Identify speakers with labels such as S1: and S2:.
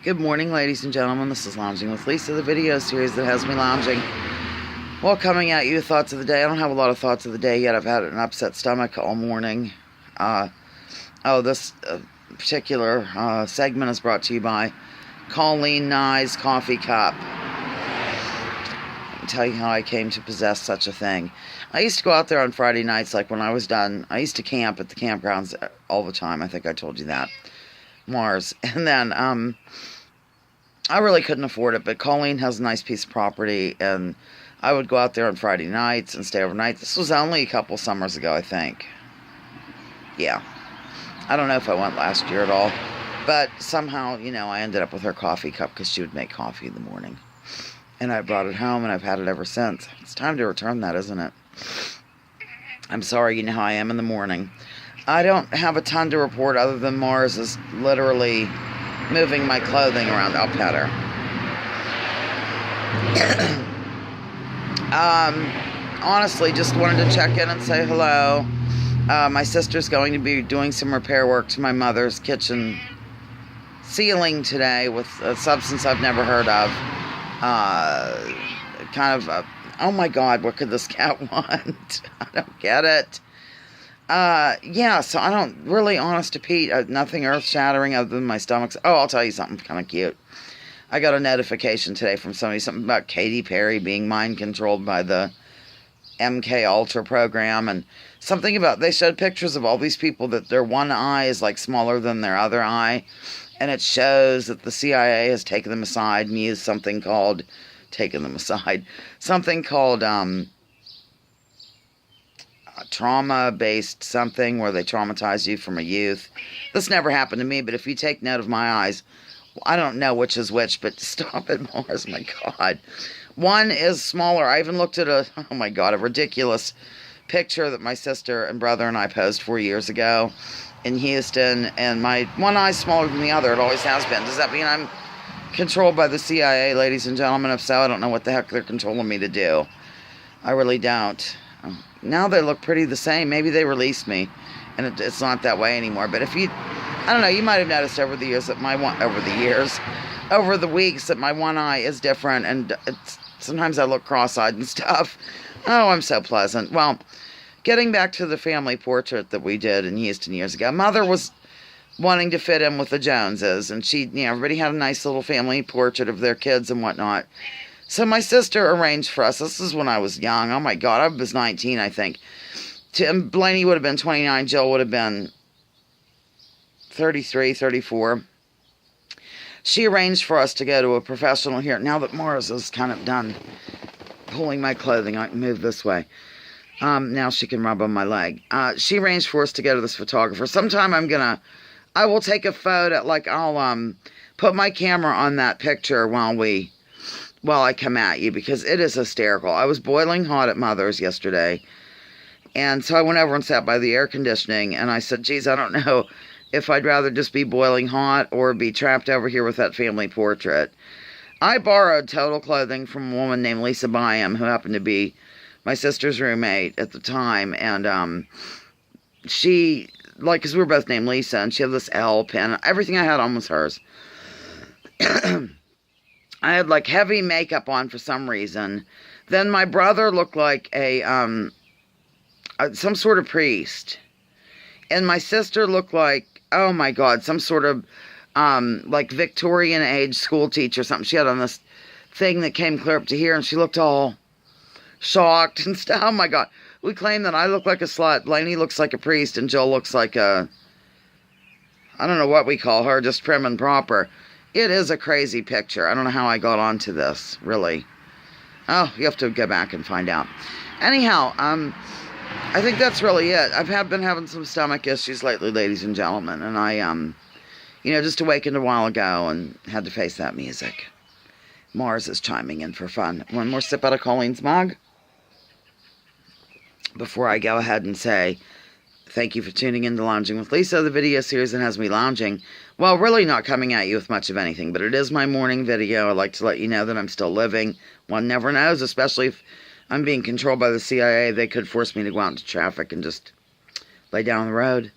S1: Good morning, ladies and gentlemen. This is Lounging with Lisa, the video series that has me lounging. Well, coming at you, thoughts of the day. I don't have a lot of thoughts of the day yet. I've had an upset stomach all morning. This particular segment is brought to you by Colleen Nye's Coffee Cup. I can tell you how I came to possess such a thing. I used to go out there on Friday nights, like when I was done. I used to camp at the campgrounds all the time. I think I told you that. Mars. And then, I really couldn't afford it, but Colleen has a nice piece of property, and I would go out there on Friday nights and stay overnight. This was only a couple summers ago, I think. Yeah. I don't know if I went last year at all, but somehow, I ended up with her coffee cup because she would make coffee in the morning. And I brought it home, and I've had it ever since. It's time to return that, isn't it? I'm sorry, you know how I am in the morning. I don't have a ton to report other than Mars is literally moving my clothing around. I'll pet her. Honestly, just wanted to check in and say hello. My sister's going to be doing some repair work to my mother's kitchen ceiling today with a substance I've never heard of. Oh my God, what could this cat want? I don't get it. So I don't, really, honest to Pete, nothing earth-shattering other than my stomach. Oh, I'll tell you something kind of cute. I got a notification today from somebody, something about Katy Perry being mind-controlled by the MK Ultra program, and something about, they showed pictures of all these people that their one eye is, like, smaller than their other eye, and it shows that the CIA has taken them aside and used something called, trauma-based something where they traumatize you from a youth. This never happened to me, but if you take note of my eyes, I don't know which is which, but stop it, Mars, my God. One is smaller. I even looked at a ridiculous picture that my sister and brother and I posed 4 years ago in Houston, and my one eye's smaller than the other. It always has been. Does that mean I'm controlled by the CIA, ladies and gentlemen? If so, I don't know what the heck they're controlling me to do. I really don't. Now they look pretty the same. Maybe they released me, and it's not that way anymore. But if you, I don't know, you might have noticed over the weeks that my one eye is different, and sometimes I look cross-eyed and stuff. Oh, I'm so pleasant. Well, getting back to the family portrait that we did in Houston years ago, Mother was wanting to fit in with the Joneses, and everybody had a nice little family portrait of their kids and whatnot. So my sister arranged for us, this is when I was young, oh my God, I was 19, I think. Blaney would have been 29, Jill would have been 33, 34. She arranged for us to go to a professional here. Now that Mars is kind of done pulling my clothing, I can move this way. Now she can rub on my leg. She arranged for us to go to this photographer. Sometime I will take a photo, I'll put my camera on that picture while I come at you, because it is hysterical. I was boiling hot at Mother's yesterday, and so I went over and sat by the air conditioning, and I said, geez, I don't know if I'd rather just be boiling hot or be trapped over here with that family portrait. I borrowed total clothing from a woman named Lisa Byam, who happened to be my sister's roommate at the time, and she, because we were both named Lisa, and she had this L pin. Everything I had on was hers. I had heavy makeup on for some reason. Then my brother looked like some sort of priest. And my sister looked like, oh my God, some sort of Victorian age school teacher or something. She had on this thing that came clear up to here, and she looked all shocked and stuff. Oh my God. We claim that I look like a slut. Blaney looks like a priest, and Jill looks like I don't know what we call her, just prim and proper. It is a crazy picture. I don't know how I got onto this, really. Oh, you have to go back and find out. Anyhow, I think that's really it. I've been having some stomach issues lately, ladies and gentlemen, and I, just awakened a while ago and had to face that music. Mars is chiming in for fun. One more sip out of Colleen's mug before I go ahead and say thank you for tuning in to Lounging with Lisa, the video series that has me lounging. Well, really not coming at you with much of anything, but it is my morning video. I'd like to let you know that I'm still living. One never knows, especially if I'm being controlled by the CIA. They could force me to go out into traffic and just lay down on the road.